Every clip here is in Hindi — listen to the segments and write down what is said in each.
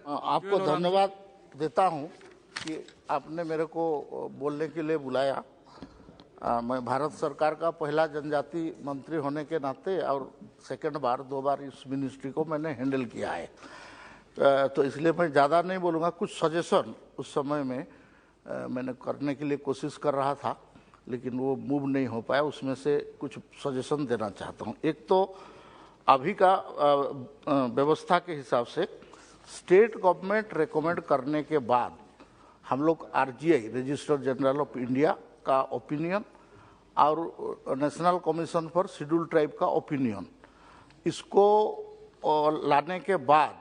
आपको धन्यवाद देता हूं कि आपने मेरे को बोलने के लिए बुलाया। मैं भारत सरकार का पहला जनजाति मंत्री होने के नाते और सेकंड बार 2 बार इस मिनिस्ट्री को मैंने हैंडल किया है, तो इसलिए मैं ज़्यादा नहीं बोलूँगा। कुछ सजेशन उस समय में मैंने करने के लिए कोशिश कर रहा था, लेकिन वो मूव नहीं हो पाया। उसमें से कुछ सजेशन देना चाहता हूँ। एक तो अभी का व्यवस्था के हिसाब से स्टेट गवर्नमेंट रेकमेंड करने के बाद हम लोग RGI register general of India का ओपिनियन और national commission for schedule tribe का ओपिनियन, इसको लाने के बाद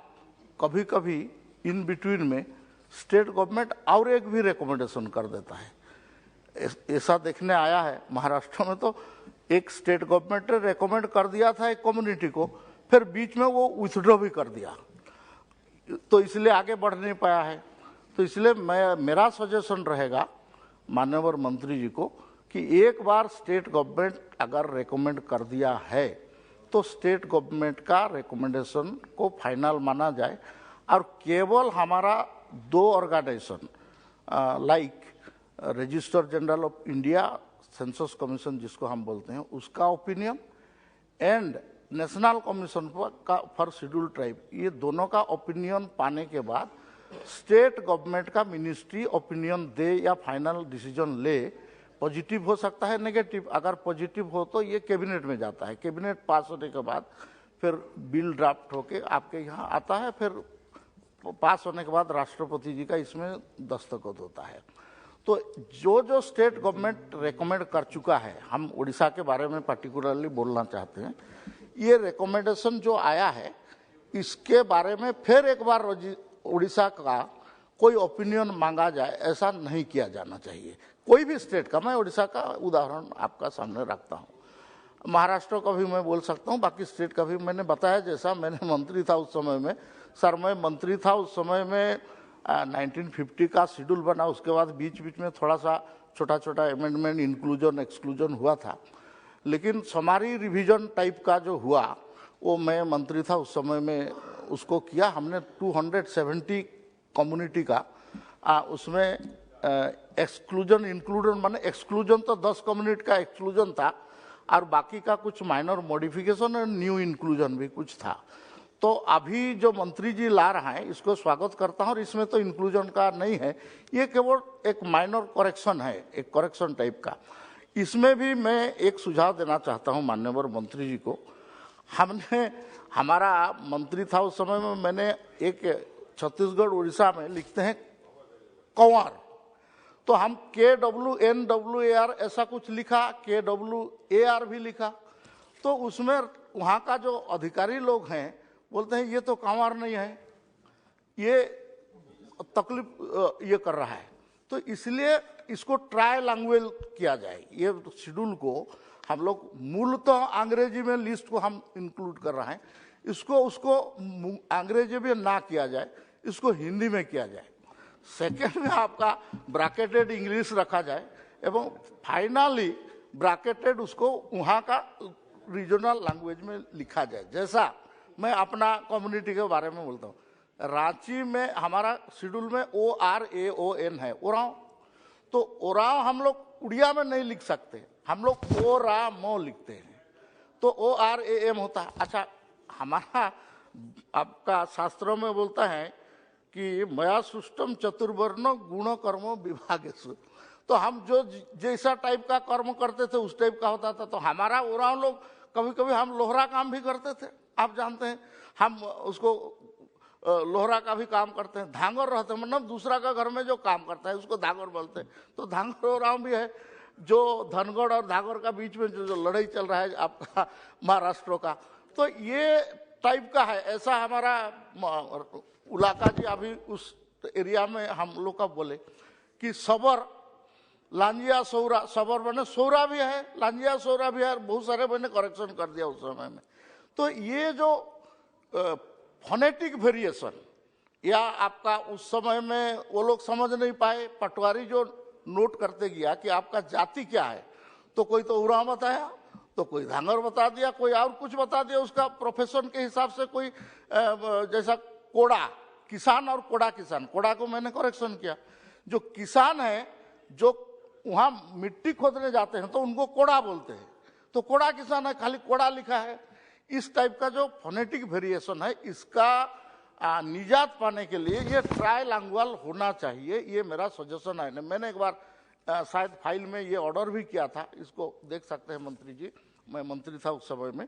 कभी कभी इन बिटवीन में स्टेट गवर्नमेंट और एक भी रिकमेंडेशन कर देता है। ऐसा देखने आया है महाराष्ट्र में, तो एक स्टेट गवर्नमेंट ने रेकमेंड कर दिया था एक कम्युनिटी को, फिर बीच में वो विथड्रॉ भी कर दिया, तो इसलिए आगे बढ़ नहीं पाया है। तो इसलिए मेरा सजेशन रहेगा माननीय मंत्री जी को कि एक बार स्टेट गवर्नमेंट अगर रेकमेंड कर दिया है तो स्टेट गवर्नमेंट का रिकमेंडेशन को फाइनल माना जाए, और केवल हमारा 2 organisation like register general of India census commission जिसको हम बोलते हैं उसका opinion and national commission for schedule tribe, ये दोनों का ओपिनियन पाने के बाद स्टेट गवर्नमेंट का मिनिस्ट्री ओपिनियन दे या फाइनल डिसीजन ले। पॉजिटिव हो सकता है, नेगेटिव। अगर पॉजिटिव हो तो ये कैबिनेट में जाता है, कैबिनेट पास होने के बाद फिर बिल ड्राफ्ट होके आपके यहाँ आता है, फिर पास होने के बाद राष्ट्रपति जी का इसमें दस्तखत होता है। तो जो जो स्टेट गवर्नमेंट रेकमेंड कर चुका है, हम उड़ीसा के बारे में पर्टिकुलरली बोलना चाहते हैं, ये रिकमेंडेशन जो आया है इसके बारे में फिर एक बार उड़ीसा का कोई ओपिनियन मांगा जाए, ऐसा नहीं किया जाना चाहिए। कोई भी स्टेट का, मैं उड़ीसा का उदाहरण आपका सामने रखता हूँ, महाराष्ट्र का भी मैं बोल सकता हूँ, बाकी स्टेट का भी। मैंने बताया जैसा मैंने मंत्री था उस समय में, सर मैं मंत्री था उस समय में 1950 का शेड्यूल बना, उसके बाद बीच बीच में थोड़ा सा छोटा छोटा अमेंडमेंट इंक्लूजन एक्सक्लूजन हुआ था, लेकिन समारी रिवीजन टाइप का जो हुआ वो मैं मंत्री था उस समय में उसको किया। हमने 270 कम्युनिटी का उसमें एक्सक्लूजन इंक्लूजन, माने एक्सक्लूजन तो 10 कम्युनिटी का एक्सक्लूजन था और बाकी का कुछ माइनर मॉडिफिकेशन और न्यू इंक्लूजन भी कुछ था। तो अभी जो मंत्री जी ला रहा है इसको स्वागत करता हूँ, और इसमें तो इंक्लूजन का नहीं है, ये केवल एक माइनर करेक्शन है, एक करेक्शन टाइप का। इसमें भी मैं एक सुझाव देना चाहता हूँ माननीय मंत्री जी को। हमारा मंत्री था उस समय में, मैंने एक छत्तीसगढ़ उड़ीसा में लिखते हैं कंवर, तो हम KWNWAR ऐसा कुछ लिखा, KWAR भी लिखा, तो उसमें वहाँ का जो अधिकारी लोग हैं बोलते हैं ये तो कंवर नहीं है, ये तकलीफ ये कर रहा है। तो इसलिए इसको ट्राई लैंग्वेज किया जाए। ये शेड्यूल को हम लोग मूलतः अंग्रेजी में लिस्ट को हम इंक्लूड कर रहे हैं, इसको उसको अंग्रेजी में ना किया जाए, इसको हिंदी में किया जाए। सेकेंड में आपका ब्रैकेटेड इंग्लिश रखा जाए एवं फाइनली ब्रैकेटेड उसको वहाँ का रीजनल लैंग्वेज में लिखा जाए। जैसा मैं अपना कम्युनिटी के बारे में बोलता हूँ, रांची में हमारा शेड्यूल में ORAON है, ओराव, तो ओराव हम लोग उड़िया में नहीं लिख सकते, हम लोग ओरामो लिखते हैं, तो ORAM होता है। अच्छा, हमारा आपका शास्त्रों में बोलता है कि मया सृष्टम चतुर्वर्ण गुण कर्म विभागेषु, तो हम जो जैसा टाइप का कर्म करते थे उस टाइप का होता था। तो हमारा ओराव लोग कभी कभी हम लोहरा काम भी करते थे, आप जानते हैं, हम उसको लोहरा का भी काम करते हैं। धांगर रहते हैं, मतलब दूसरा का घर में जो काम करता है उसको धांगर बोलते हैं। तो धांगर ओराव भी है, जो धनगढ़ और धांगर का बीच में जो लड़ाई चल रहा है आपका महाराष्ट्र का, तो ये टाइप का है। ऐसा हमारा उलाका जी अभी उस एरिया में हम लोग का बोले कि सबर लांजिया सौरा, सबर बने सौरा भी है, लांजिया सौरा भी है, बहुत सारे मैंने करेक्शन कर दिया उस समय में। तो ये जो फोनेटिक वेरिएशन या आपका उस समय में वो लोग समझ नहीं पाए, पटवारी जो नोट करते गया कि आपका जाति क्या है, तो कोई तो उराव बताया, तो कोई धांगर बता दिया, कोई और कुछ बता दिया, उसका प्रोफेशन के हिसाब से कोई जैसा कोड़ा किसान और कोड़ा किसान, कोड़ा को मैंने करेक्शन किया, जो किसान है जो वहां मिट्टी खोदने जाते हैं तो उनको कोड़ा बोलते हैं, तो कोड़ा किसान है, खाली कोड़ा लिखा है। इस टाइप का जो फोनेटिक वेरिएशन है इसका निजात पाने के लिए ये ट्राइलैंगुअल होना चाहिए, ये मेरा सजेशन है। मैंने एक बार शायद फाइल में ये ऑर्डर भी किया था, इसको देख सकते हैं मंत्री जी, मैं मंत्री था उस समय में,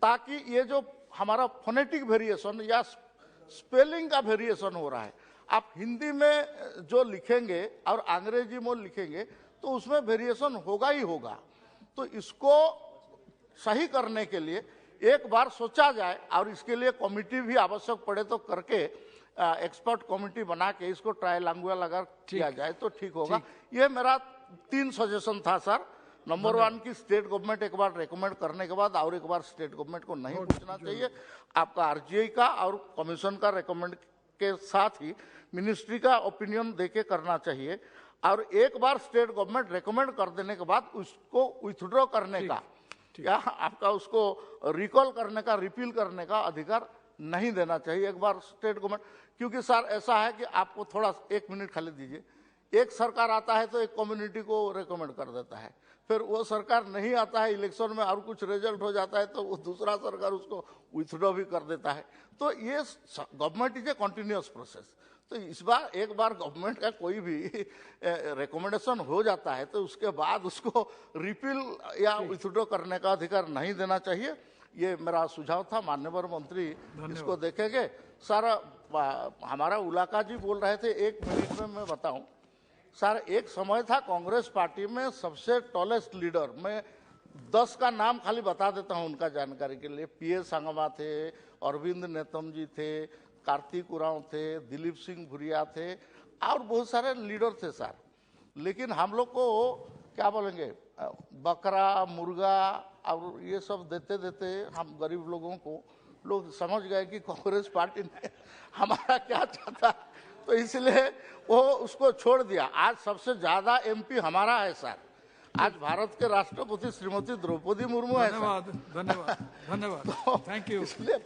ताकि ये जो हमारा फोनेटिक वेरिएशन या स्पेलिंग का वेरिएशन हो रहा है, आप हिंदी में जो लिखेंगे और अंग्रेजी में लिखेंगे तो उसमें वेरिएशन होगा ही होगा। तो इसको सही करने के लिए एक बार सोचा जाए और इसके लिए कमेटी भी आवश्यक पड़े तो करके एक्सपर्ट कमेटी बना के इसको ट्राइलैंगुअल अगर किया जाए तो ठीक होगा। ये मेरा 3 सजेशन था सर। नंबर 1 की स्टेट गवर्नमेंट एक बार रेकमेंड करने के बाद और एक बार स्टेट गवर्नमेंट को नहीं पूछना चाहिए, आपका आरजीआई का और कमीशन का रेकमेंड के साथ ही मिनिस्ट्री का ओपिनियन देके करना चाहिए। और एक बार स्टेट गवर्नमेंट रेकमेंड कर देने के बाद उसको विथड्रॉ करने का या आपका उसको रिकॉल करने का, रिपील करने का अधिकार नहीं देना चाहिए एक बार स्टेट गवर्नमेंट। क्योंकि सर ऐसा है कि आपको थोड़ा 1 मिनट खाली दीजिए, एक सरकार आता है तो एक कम्युनिटी को रेकमेंड कर देता है, फिर वो सरकार नहीं आता है, इलेक्शन में और कुछ रिजल्ट हो जाता है तो वो दूसरा सरकार उसको विथड्रॉ भी कर देता है। तो ये government is a continuous process. तो इस बार एक बार गवर्नमेंट का कोई भी रिकमेंडेशन हो जाता है तो उसके बाद उसको रिपील या विथड्रॉ करने का अधिकार नहीं देना चाहिए। ये मेरा सुझाव था, माननीय मंत्री इसको देखेंगे। सर हमारा उलाका जी बोल रहे थे, 1 मिनट में मैं बताऊं सर, एक समय था कांग्रेस पार्टी में सबसे टॉलेस्ट लीडर, मैं 10 का नाम खाली बता देता हूं उनका जानकारी के लिए। पीएस संगमा थे, अरविंद नेतम जी थे, कार्तिक उरांव थे, दिलीप सिंह भुरिया थे और बहुत सारे लीडर थे सर। लेकिन हम लोग को क्या बोलेंगे, बकरा मुर्गा और ये सब देते देते हम गरीब लोगों को लोग समझ गए कि कांग्रेस पार्टी ने हमारा क्या चाहता, तो इसलिए वो उसको छोड़ दिया। आज सबसे ज्यादा एमपी हमारा है सर, आज भारत के राष्ट्रपति श्रीमती द्रौपदी मुर्मू है। धन्यवाद, धन्यवाद, धन्यवाद, थैंक यू, इसलिए